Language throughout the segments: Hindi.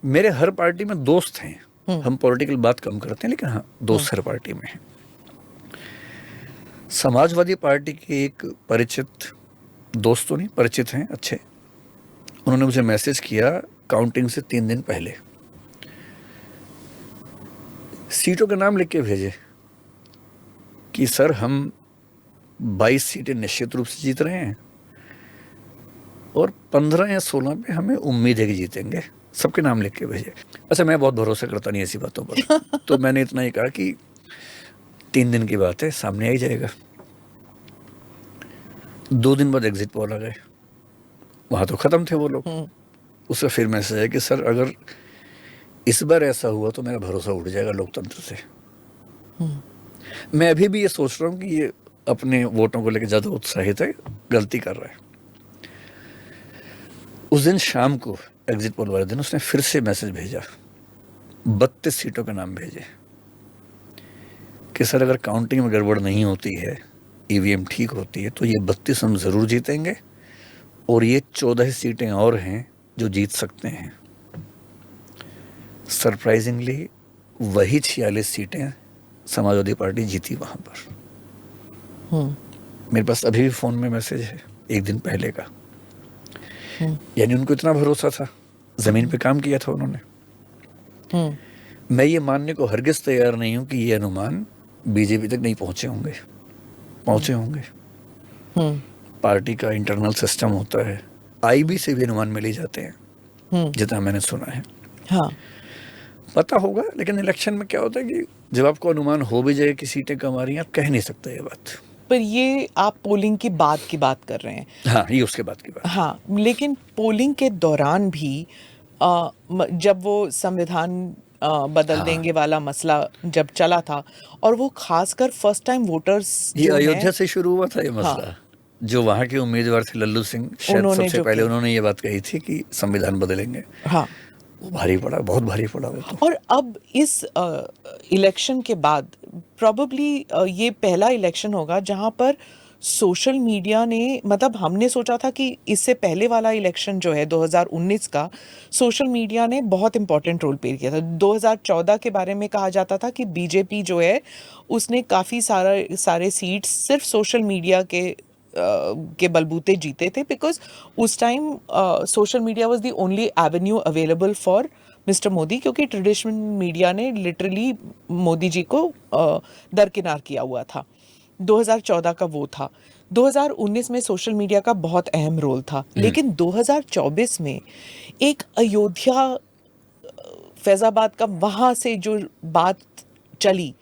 मेरे हर पार्टी में दोस्त हैं, हम पॉलिटिकल बात कम करते हैं, लेकिन हाँ दोस्त हर पार्टी में हैं। समाजवादी पार्टी के एक परिचित, दोस्त तो नहीं, परिचित हैं अच्छे, उन्होंने मुझे मैसेज किया काउंटिंग से 3 दिन पहले, सीटों के नाम लिख के भेजे कि सर हम 22 सीटें निश्चित रूप से जीत रहे हैं और 15 या 16 पे हमें उम्मीद है कि जीतेंगे, सबके नाम लिख के भेजे। अच्छा, मैं बहुत भरोसा करता नहीं ऐसी बातों पर तो मैंने इतना ही कहा कि 3 दिन की बात है, सामने आ ही जाएगा। 2 दिन बाद एग्जिट पोल आ गए, वहां तो खत्म थे वो लोग। उसका फिर मैसेज है कि सर अगर इस बार ऐसा हुआ तो मेरा भरोसा उठ जाएगा लोकतंत्र से। मैं अभी भी ये सोच रहा हूँ कि ये अपने वोटों को लेकर ज्यादा उत्साहित है, गलती कर रहा है। उस दिन शाम को एग्जिट पोल वाले दिन उसने फिर से मैसेज भेजा, 32 सीटों के नाम भेजे कि सर अगर काउंटिंग में गड़बड़ नहीं होती है, ईवीएम ठीक होती है, तो ये 32 हम जरूर जीतेंगे और ये 14 सीटें और हैं जो जीत सकते हैं। सरप्राइजिंगली वही 46 सीटें समाजवादी पार्टी जीती वहां पर। मेरे पास अभी भी फोन में मैसेज है 1 दिन पहले का। यानी उनको इतना भरोसा था, जमीन पे काम किया था उन्होंने। मैं ये मानने को हरगिज तैयार नहीं हूं कि ये अनुमान बीजेपी तक नहीं पहुंचे होंगे। पार्टी का इंटरनल सिस्टम होता है, आईबी से भी अनुमान मिल ही जाते हैं, जितना मैंने सुना है। हाँ, पता होगा, लेकिन इलेक्शन में क्या होता है कि जब आपको अनुमान हो भी जाए कि सीटें कम आ रही हैं, आप कह नहीं सकते ये बात। पर ये आप पोलिंग की बात कर रहे हैं। हाँ, ये उसके बाद की बात। हाँ, लेकिन पोलिंग के दौरान भी जब वो संविधान बदल देंगे वाला मसला जब चला था, और वो खासकर फर्स्ट टाइम वोटर्स ये जो अयोध्या से शुरू हुआ था ये मसला। हाँ, जो वहां के उम्मीदवार थे लल्लू सिंह, शायद सबसे पहले उन्होंने ये बात कही थी कि संविधान बदलेंगे। हाँ, वो भारी पड़ा, बहुत भारी पड़ा वो तो। और अब इस इलेक्शन के बाद प्रॉबेबली ये पहला इलेक्शन होगा जहां पर सोशल मीडिया ने, मतलब हमने सोचा था कि इससे पहले वाला इलेक्शन जो है 2019 का, सोशल मीडिया ने बहुत इंपॉर्टेंट रोल प्ले किया था। 2014 के बारे में कहा जाता था कि बीजेपी जो है उसने काफ़ी सारे सीट्स सिर्फ सोशल मीडिया के बलबूते जीते थे, बिकॉज उस time social media was the only Avenue available for mister Modi, क्योंकि ट्रेडिशनल मीडिया ने लिटरली मोदी जी को दरकिनार किया हुआ था। 2014 का वो था। 2019 में सोशल मीडिया का बहुत अहम रोल था, लेकिन 2024 में एक अयोध्या फैजाबाद का वहां से जो बात चली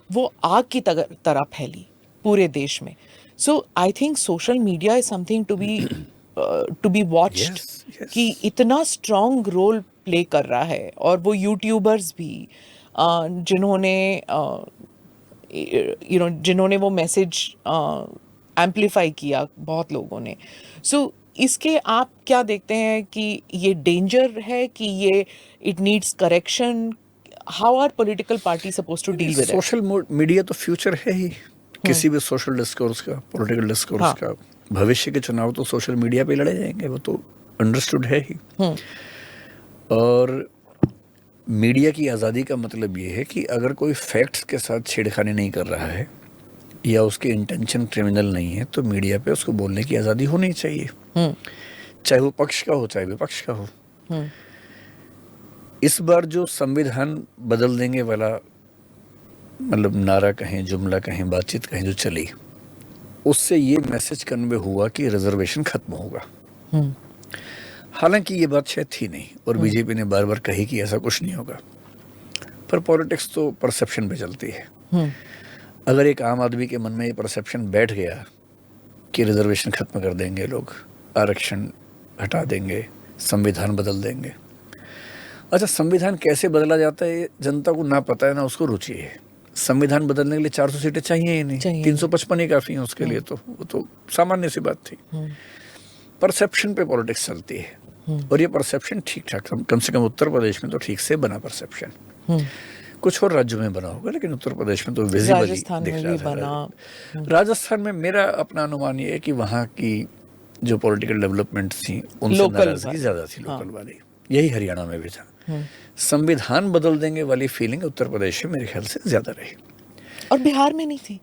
वो आग की तरह फैली पूरे देश में। So I think social media is something to be watched, कि इतना स्ट्रॉन्ग रोल प्ले कर रहा है। और वो यूट्यूबर्स भी जिन्होंने जिन्होंने वो मैसेज एम्पलीफाई किया, बहुत लोगों ने। सो इसके आप क्या देखते हैं कि ये डेंजर है कि ये it needs correction? How are political party suppose to deal with it? Social media तो फ्यूचर है ही किसी भी सोशल डिस्कोर्स का, पॉलिटिकल डिस्कोर्स का। भविष्य के चुनाव तो सोशल मीडिया पे लड़े जाएंगे, वो तो अंडरस्टूड है ही। और मीडिया की आज़ादी का मतलब ये है कि अगर कोई फैक्ट्स के साथ छेड़खानी नहीं कर रहा है या उसके इंटेंशन क्रिमिनल नहीं है, तो मीडिया पे उसको बोलने की आज़ादी होनी चाहिए, चाहे वो पक्ष का हो चाहे विपक्ष का हो। इस बार जो संविधान बदल देंगे वाला मतलब नारा कहें, जुमला कहें, बातचीत कहें जो चली, उससे ये मैसेज कन्वे हुआ कि रिजर्वेशन खत्म होगा। हालांकि ये बात शायद थी नहीं, और बीजेपी ने बार बार कही कि ऐसा कुछ नहीं होगा, पर पॉलिटिक्स तो परसेप्शन पे चलती है। अगर एक आम आदमी के मन में ये परसेप्शन बैठ गया कि रिजर्वेशन खत्म कर देंगे लोग, आरक्षण हटा देंगे, संविधान बदल देंगे। अच्छा, संविधान कैसे बदला जाता है जनता को ना पता है ना उसको रुचि है। संविधान बदलने के लिए 400 सीटें चाहिए ही नहीं, 355 ही काफी हैं उसके लिए, तो वो तो सामान्य सी बात थी। परसेप्शन पे पॉलिटिक्स चलती है, और ये परसेप्शन ठीक ठाक, कम से कम उत्तर प्रदेश में तो ठीक से बना परसेप्शन। कुछ और राज्यों में बना होगा, लेकिन उत्तर प्रदेश में तो विजिबली दिख रहा था। राजस्थान में मेरा अपना अनुमान ये है कि वहाँ की जो पॉलिटिकल डेवलपमेंट थी उनसे नाराजगी ज्यादा थी, लोकल वाली। यही हरियाणा में भी था। संविधान बदल देंगे वाली फीलिंग उत्तर प्रदेश में मेरे ख्याल से ज़्यादा रही। और बिहार में नहीं थी।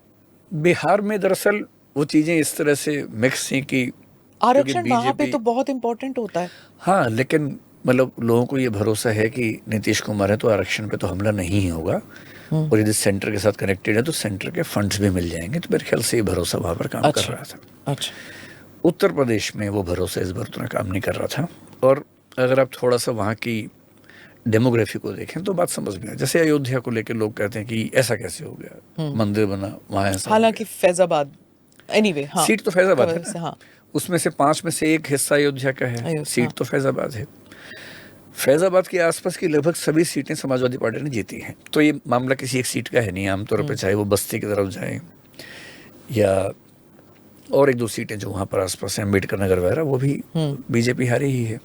बिहार में दरअसल वो चीज़ें इस तरह से मिक्स थी कि आरक्षण वहाँ पे तो बहुत इम्पोर्टेंट होता है। हाँ, लेकिन मतलब लोगों को ये भरोसा है कि नीतीश कुमार है तो आरक्षण पे तो हमला नहीं ही होगा, और यदि सेंटर के साथ कनेक्टेड है तो सेंटर के फंड्स भी मिल जाएंगे, तो मेरे ख्याल से ये भरोसा वहाँ पर काम कर रहा था। अच्छा। उत्तर प्रदेश में वो भरोसा इस बार उतना काम नहीं कर रहा था। और अगर आप थोड़ा सा वहाँ की डेमोग्राफी को देखें तो बात समझ में आए। जैसे अयोध्या को लेकर लोग कहते हैं कि ऐसा कैसे हो गया, मंदिर बना वहाँ ऐसा, हालांकि फैजाबाद एनीवे हाँ, सीट तो फैजाबाद है ना, हाँ, उसमें से 5 में से 1 हिस्सा अयोध्या का है, सीट हाँ। तो फैजाबाद है। फैजाबाद के आसपास की लगभग सभी सीटें समाजवादी पार्टी ने जीती हैं। तो ये मामला किसी एक सीट का है नहीं, आमतौर पर चाहे वो बस्ती की तरफ जाए या और 1-2 सीटें जो वहाँ पर आसपास है, अम्बेडकर नगर वगैरह, वो भी बीजेपी हारी ही है।